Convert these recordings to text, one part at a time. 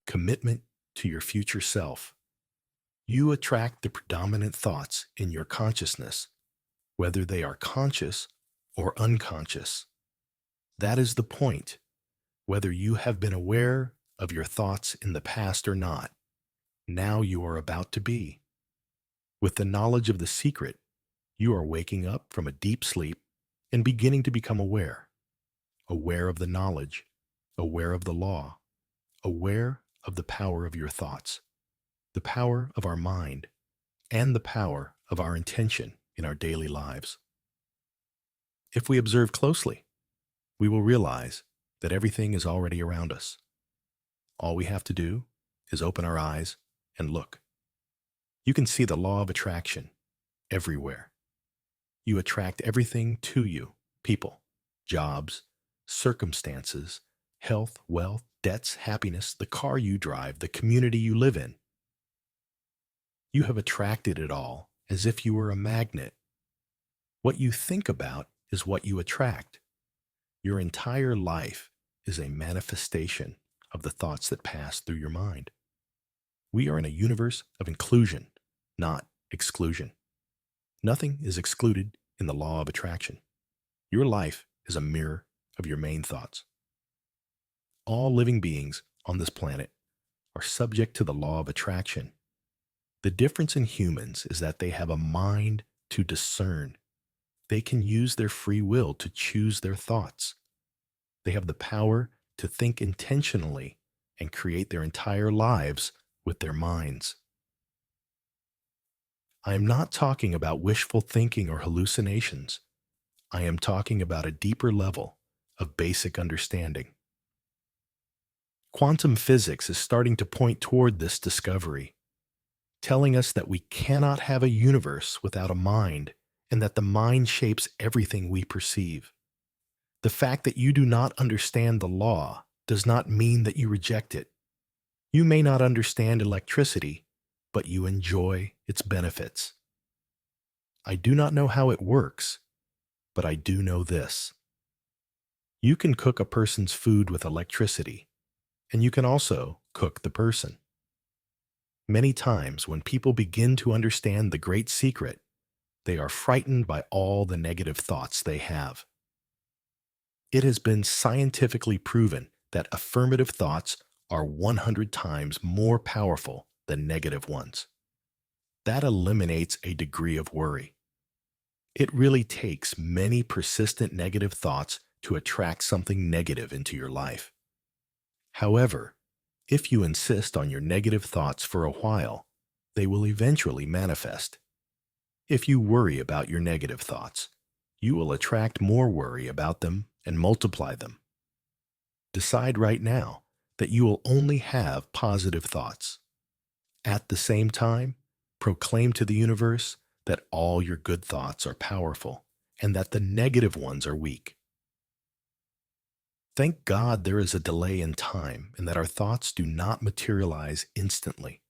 commitment to your future self. You attract the predominant thoughts in your consciousness, whether they are conscious or unconscious. That is the point, whether you have been aware of your thoughts in the past or not. Now you are about to be. With the knowledge of the secret, you are waking up from a deep sleep and beginning to become aware. Aware of the knowledge, aware of the law, aware of the power of your thoughts, the power of our mind, and the power of our intention in our daily lives. If we observe closely, we will realize that everything is already around us. All we have to do is open our eyes and look. You can see the law of attraction everywhere. You attract everything to you: people, jobs, circumstances, health, wealth, debts, happiness, the car you drive, the community you live in. You have attracted it all as if you were a magnet. What you think about is what you attract. Your entire life is a manifestation of the thoughts that pass through your mind. We are in a universe of inclusion, not exclusion. Nothing is excluded in the law of attraction. Your life is a mirror of your main thoughts. All living beings on this planet are subject to the law of attraction. The difference in humans is that they have a mind to discern. They can use their free will to choose their thoughts. They have the power to think intentionally and create their entire lives with their minds. I am not talking about wishful thinking or hallucinations. I am talking about a deeper level of basic understanding. Quantum physics is starting to point toward this discovery, telling us that we cannot have a universe without a mind, and that the mind shapes everything we perceive. The fact that you do not understand the law does not mean that you reject it. You may not understand electricity, but you enjoy its benefits. I do not know how it works, but I do know this. You can cook a person's food with electricity, and you can also cook the person. Many times when people begin to understand the great secret, they are frightened by all the negative thoughts they have. It has been scientifically proven that affirmative thoughts are 100 times more powerful than negative ones. That eliminates a degree of worry. It really takes many persistent negative thoughts to attract something negative into your life. However, if you insist on your negative thoughts for a while, they will eventually manifest. If you worry about your negative thoughts, you will attract more worry about them and multiply them. Decide right now that you will only have positive thoughts. At the same time, proclaim to the universe that all your good thoughts are powerful and that the negative ones are weak. Thank God there is a delay in time and that our thoughts do not materialize instantly.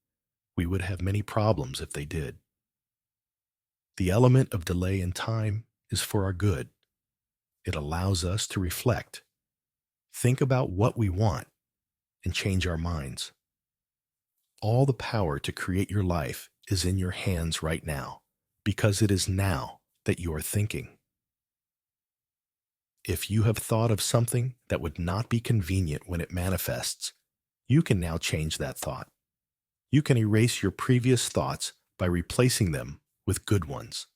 We would have many problems if they did. The element of delay in time is for our good. It allows us to reflect, think about what we want, and change our minds. All the power to create your life is in your hands right now, because it is now that you are thinking. If you have thought of something that would not be convenient when it manifests, you can now change that thought. You can erase your previous thoughts by replacing them with good ones.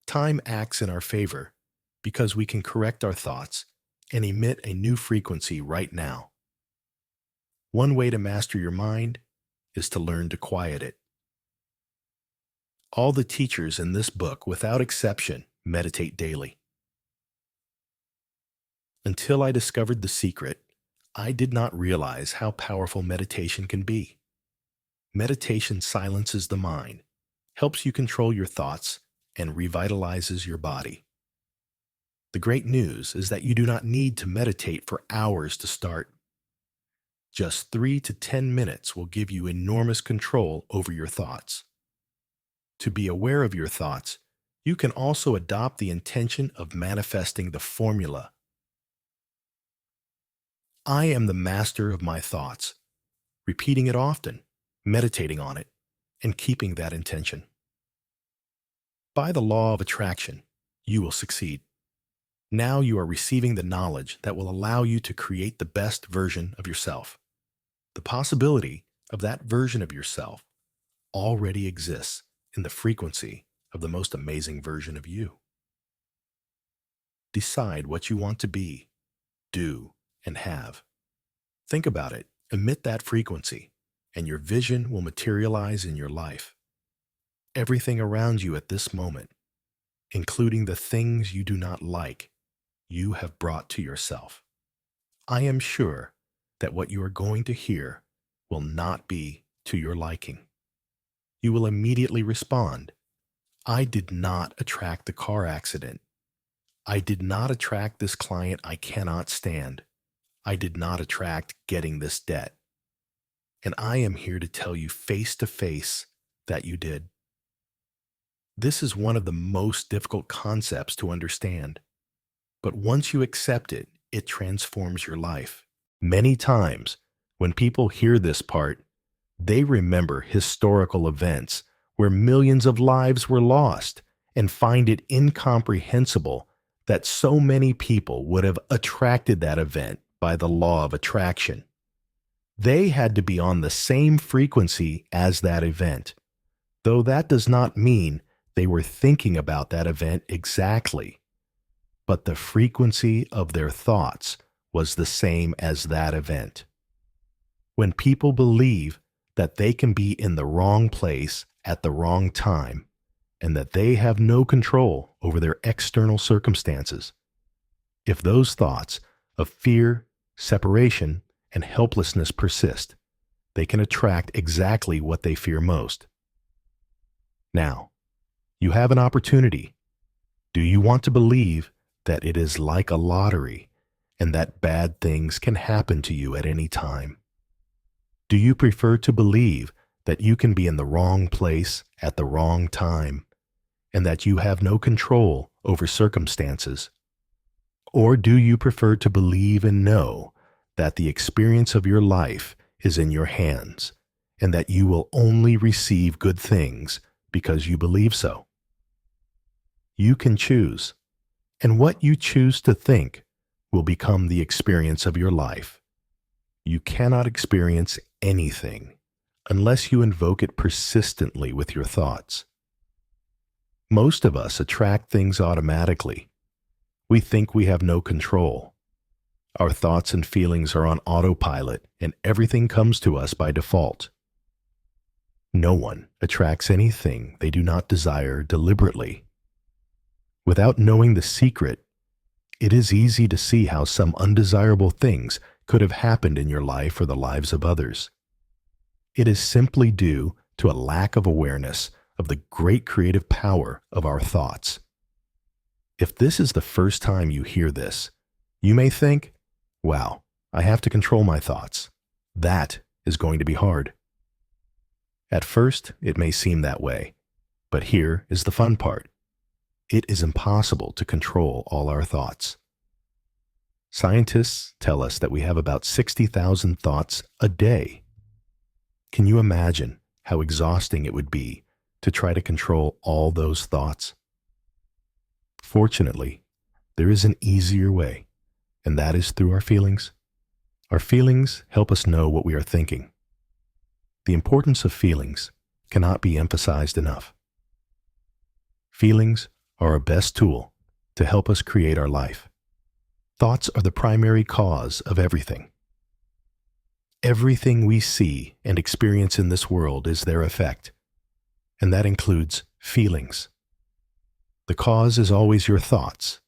Time acts in our favor because we can correct our thoughts and emit a new frequency right now. One way to master your mind is to learn to quiet it. All the teachers in this book, without exception, meditate daily. Until I discovered the secret, I did not realize how powerful meditation can be. Meditation silences the mind, helps you control your thoughts, and revitalizes your body. The great news is that you do not need to meditate for hours to start. Just 3 to 10 minutes will give you enormous control over your thoughts. To be aware of your thoughts, you can also adopt the intention of manifesting the formula: I am the master of my thoughts. repeating it often, meditating on it, and keeping that intention. By the law of attraction, you will succeed. Now you are receiving the knowledge that will allow you to create the best version of yourself. The possibility of that version of yourself already exists in the frequency of the most amazing version of you. Decide what you want to be, do, and have. Think about it, emit that frequency, and your vision will materialize in your life. Everything around you at this moment, including the things you do not like, you have brought to yourself. I am sure that what you are going to hear will not be to your liking. You will immediately respond, I did not attract the car accident. I did not attract this client I cannot stand. I did not attract getting this debt. And I am here to tell you face to face that you did. This is one of the most difficult concepts to understand. But once you accept it, it transforms your life. Many times, when people hear this part, they remember historical events where millions of lives were lost and find it incomprehensible that so many people would have attracted that event by the law of attraction. They had to be on the same frequency as that event, though that does not mean they were thinking about that event exactly. But the frequency of their thoughts was the same as that event. When people believe that they can be in the wrong place at the wrong time, and that they have no control over their external circumstances, if those thoughts of fear, separation, and helplessness persist, they can attract exactly what they fear most. Now, you have an opportunity. Do you want to believe that it is like a lottery and that bad things can happen to you at any time? Do you prefer to believe that you can be in the wrong place at the wrong time and that you have no control over circumstances? Or do you prefer to believe and know that the experience of your life is in your hands and that you will only receive good things because you believe so? You can choose, and what you choose to think will become the experience of your life. You cannot experience anything unless you invoke it persistently with your thoughts. Most of us attract things automatically. We think we have no control. Our thoughts and feelings are on autopilot, and everything comes to us by default. No one attracts anything they do not desire deliberately. Without knowing the secret, it is easy to see how some undesirable things could have happened in your life or the lives of others. It is simply due to a lack of awareness of the great creative power of our thoughts. If this is the first time you hear this, you may think, wow, I have to control my thoughts. That is going to be hard. At first, it may seem that way, but here is the fun part. It is impossible to control all our thoughts. Scientists tell us that we have about 60,000 thoughts a day. Can you imagine how exhausting it would be to try to control all those thoughts? Fortunately, there is an easier way, and that is through our feelings. Our feelings help us know what we are thinking. The importance of feelings cannot be emphasized enough. Feelings are our best tool to help us create our life. Thoughts are the primary cause of everything. Everything we see and experience in this world is their effect, and that includes feelings. The cause is always your thoughts,